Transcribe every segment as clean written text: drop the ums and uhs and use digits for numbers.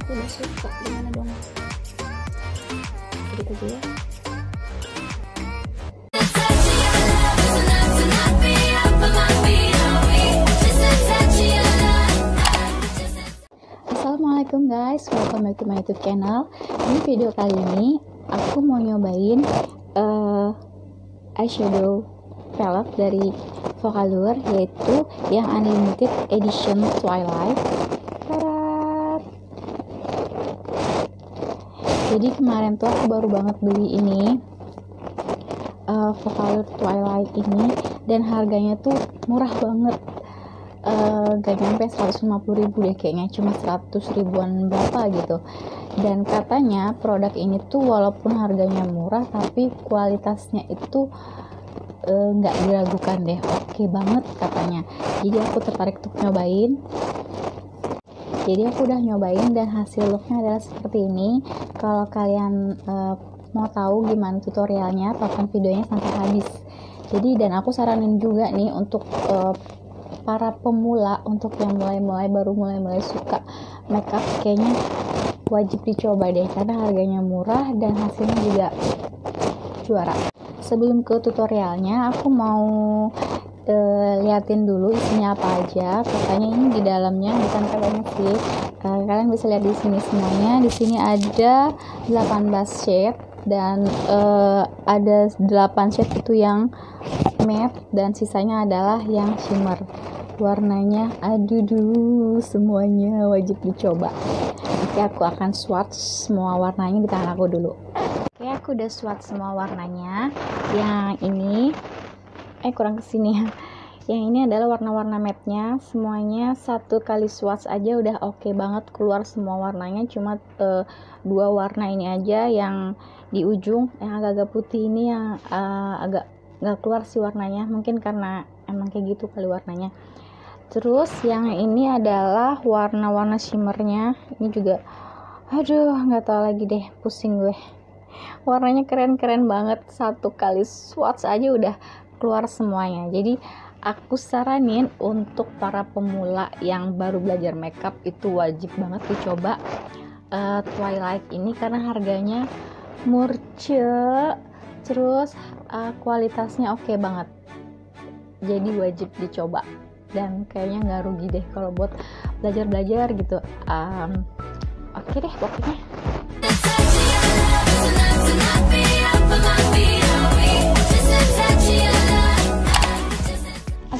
aku udah suka. Gimana dong? Sedikit aja ya. Assalamualaikum guys, welcome back to my YouTube channel. Di video kali ini aku mau nyobain eyeshadow palette dari Focallure, yaitu yang unlimited edition Twilight. Jadi kemarin tuh aku baru banget beli ini Focallure Twilight ini, dan harganya tuh murah banget. Gak nyampe 150.000 deh kayaknya, cuma 100 ribuan berapa gitu. Dan katanya produk ini tuh walaupun harganya murah tapi kualitasnya itu nggak diragukan deh, oke banget katanya. Jadi aku tertarik untuk nyobain. Jadi aku udah nyobain dan hasil looknya adalah seperti ini. Kalau kalian mau tahu gimana tutorialnya, tonton videonya sampai habis. Jadi dan aku saranin juga nih untuk para pemula, untuk yang baru mulai suka makeup, kayaknya wajib dicoba deh karena harganya murah dan hasilnya juga juara. Sebelum ke tutorialnya, aku mau liatin dulu isinya apa aja. Katanya ini di dalamnya, bukan katanya sih, kalian bisa lihat di sini semuanya. Di sini ada 18 shade dan ada 8 shade itu yang matte dan sisanya adalah yang shimmer. Warnanya aduh semuanya wajib dicoba. Oke, aku akan swatch semua warnanya di tangan aku dulu. Oke, aku udah swatch semua warnanya. Yang ini kurang kesini ya. Yang ini adalah warna-warna matte-nya. Semuanya satu kali swatch aja udah oke banget keluar semua warnanya. Cuma dua warna ini aja yang di ujung yang agak-agak putih ini yang agak nggak keluar sih warnanya, mungkin karena emang kayak gitu kali warnanya. Terus yang ini adalah warna-warna shimmernya. Ini juga aduh nggak tahu lagi deh, pusing gue. Warnanya keren-keren banget, satu kali swatch aja udah keluar semuanya. Jadi aku saranin untuk para pemula yang baru belajar makeup itu wajib banget dicoba Twilight ini karena harganya murce, terus kualitasnya oke banget. Jadi wajib dicoba dan kayaknya nggak rugi deh kalau buat belajar gitu. Oke deh pokoknya.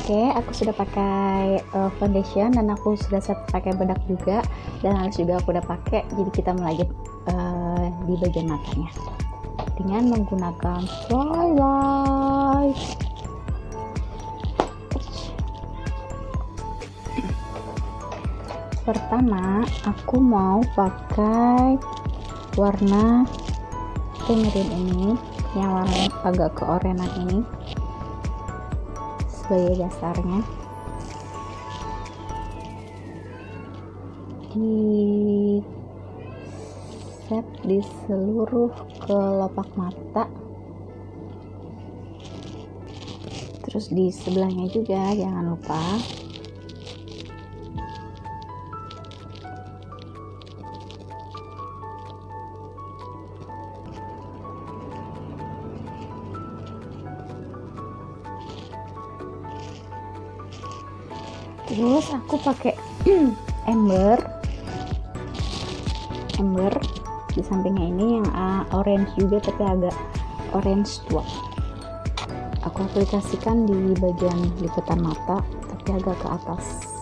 Oke, aku sudah pakai foundation dan aku sudah set pakai bedak juga, dan alis juga aku udah pakai. Jadi kita mulai di bagian matanya dengan menggunakan Twilight. Pertama aku mau pakai warna emerald ini, yang warna agak keorenan ini sebagai dasarnya. Di set di seluruh kelopak mata, terus di sebelahnya juga jangan lupa. Terus aku pakai ember di sampingnya ini yang orange juga tapi agak orange tua. Aku aplikasikan di bagian lipatan mata tapi agak ke atas.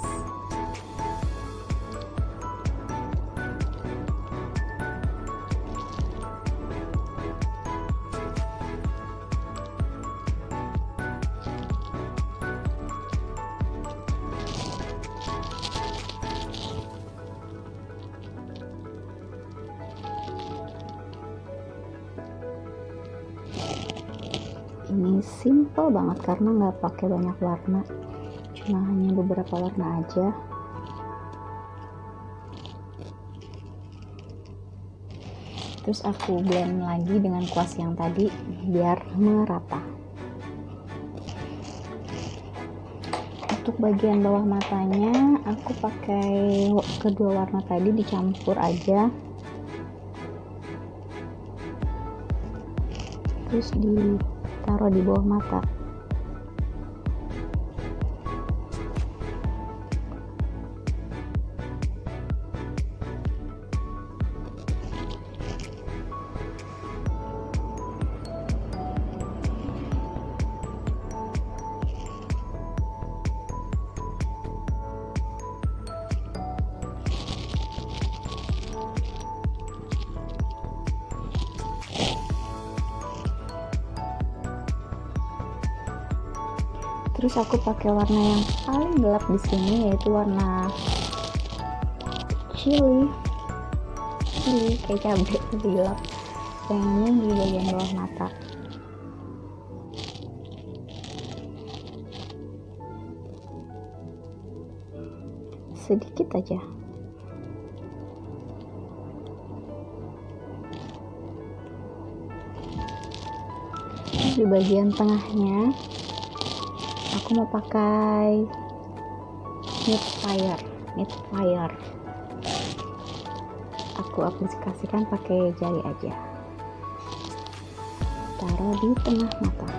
Ini simple banget karena nggak pakai banyak warna, cuma hanya beberapa warna aja. Terus aku blend lagi dengan kuas yang tadi biar merata. Untuk bagian bawah matanya aku pakai kedua warna tadi, dicampur aja, terus ditaruh di bawah mata. Terus aku pakai warna yang paling gelap di sini, yaitu warna chili kayak cabai tapi gelap. Yang ini di bagian bawah mata. Sedikit aja. Di bagian tengahnya aku mau pakai mid fire. Aku aplikasikan pakai jari aja, taruh di tengah mata.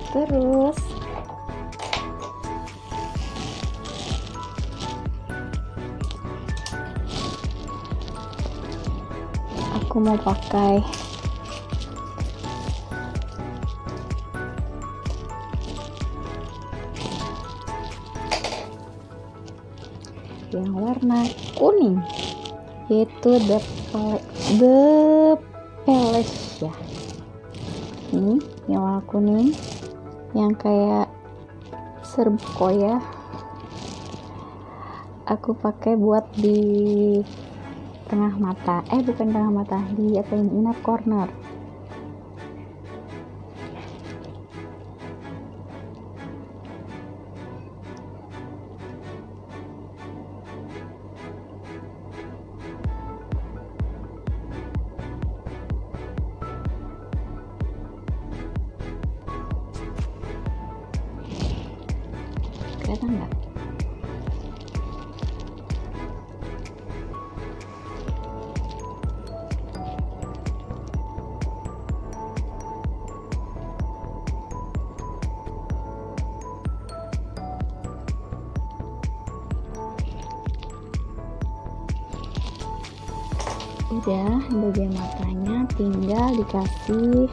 Terus aku mau pakai yang warna kuning, yaitu the Palace ya. Ini yang warna kuning yang kayak serbuk ya. Aku pakai buat di tengah mata, bukan tengah mata, di inner corner. Kelihatan nggak? Udah, bagian matanya tinggal dikasih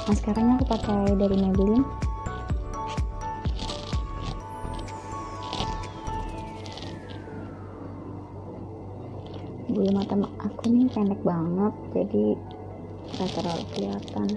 maskaranya aku pakai dari Maybelline. Bulu mata aku nih pendek banget, jadi gak terlalu kelihatan.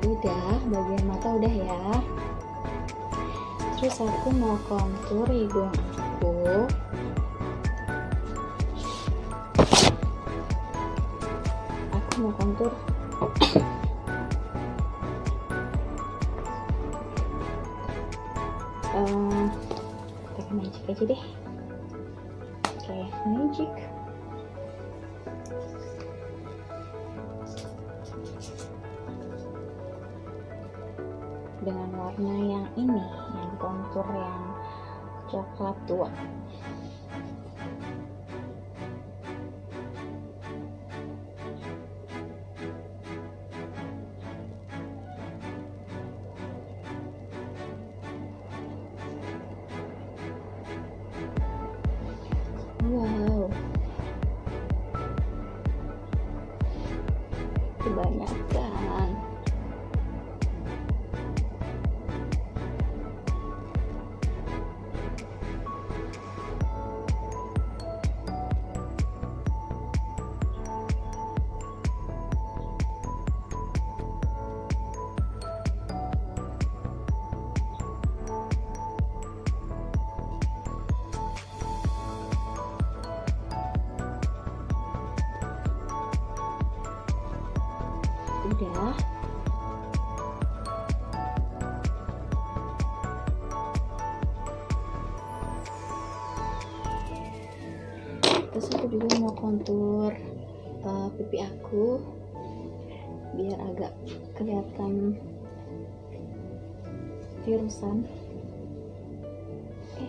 Udah, bagian mata udah ya. Terus aku mau kontur hidung aku. Aku mau kontur pakai magic aja deh. Oke, magic. Dengan warna yang ini, yang kontur yang coklat tua. Wow, kebanyakan. Udah. Terus aku juga mau kontur pipi aku biar agak kelihatan tirusan.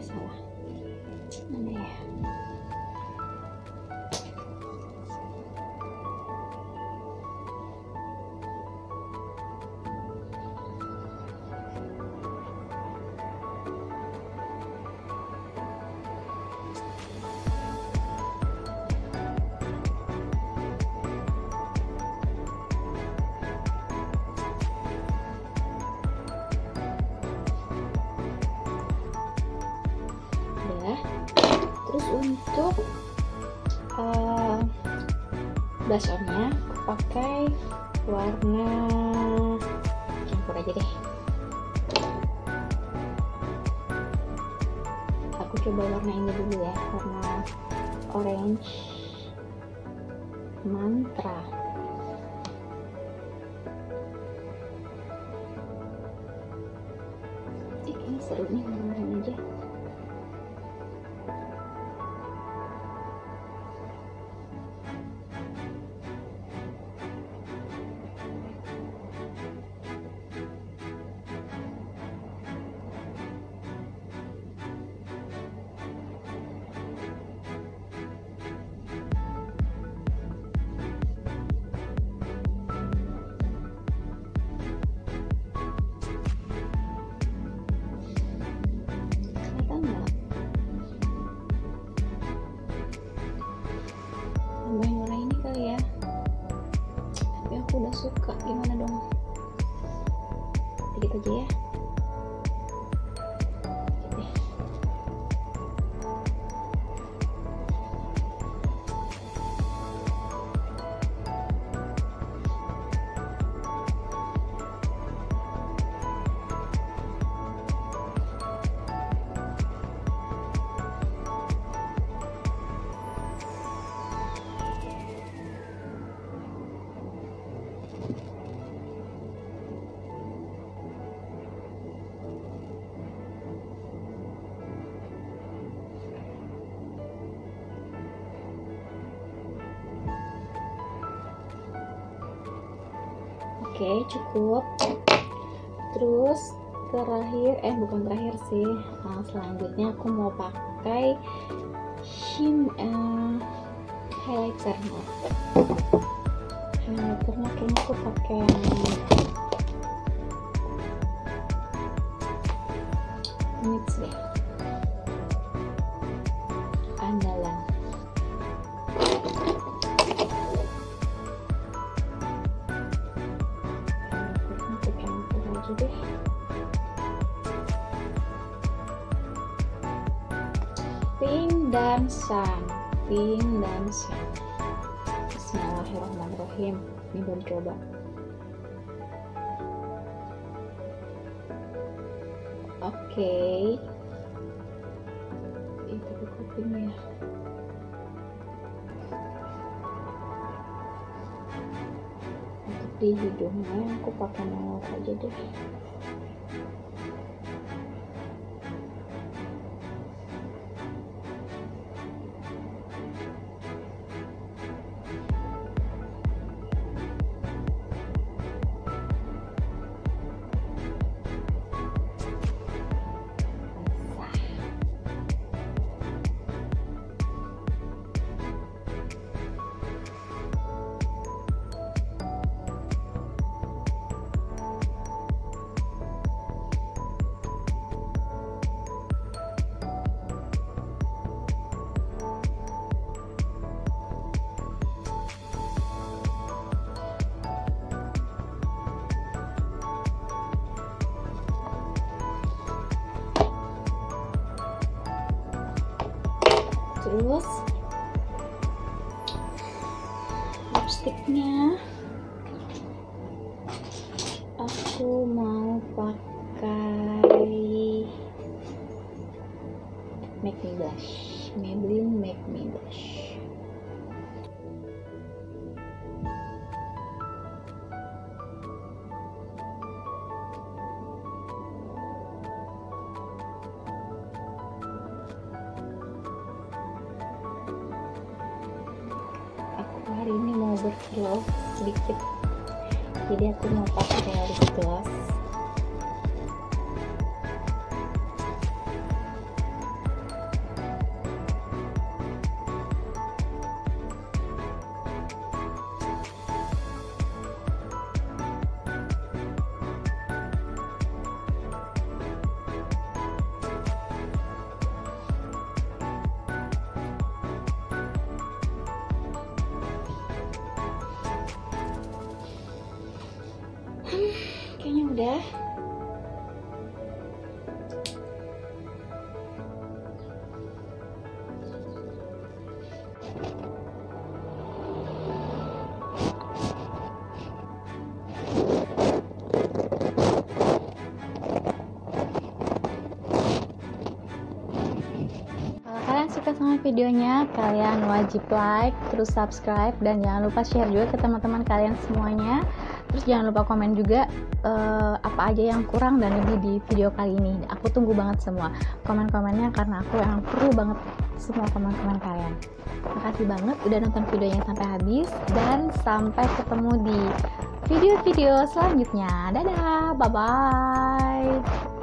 Salah, mana ya? Terus untuk blush on-nya aku pakai warna campur aja deh. Aku coba warna ini dulu ya, warna orange mantra. Ini seru nih warnanya aja. Udah suka, gimana dong? Dikit aja ya. Oke, cukup. Terus terakhir, bukan terakhir sih, selanjutnya aku mau pakai highlighternya. Highlighternya kayaknya aku pakai mix deh, andalan. Deh. Pink dan sun. Bismillahirrahmanirrahim. Ini baru coba. Oke. Itu kupingnya. Di hidungnya aku pakai molor aja deh. Terus lipstiknya aku mau pakai Make Me Blush, Maybelline Make Me Blush. berkilau sedikit, jadi aku mau pakai lip gloss. Kayaknya udah. Kalau kalian suka sama videonya, kalian wajib like, terus subscribe, dan jangan lupa share juga ke teman-teman kalian semuanya. Terus jangan lupa komen juga apa aja yang kurang dan lebih di video kali ini. Aku tunggu banget semua komen-komennya, karena aku yang perlu banget semua komen-komen kalian. Makasih banget udah nonton videonya sampai habis, dan sampai ketemu di video-video selanjutnya. Dadah, bye-bye.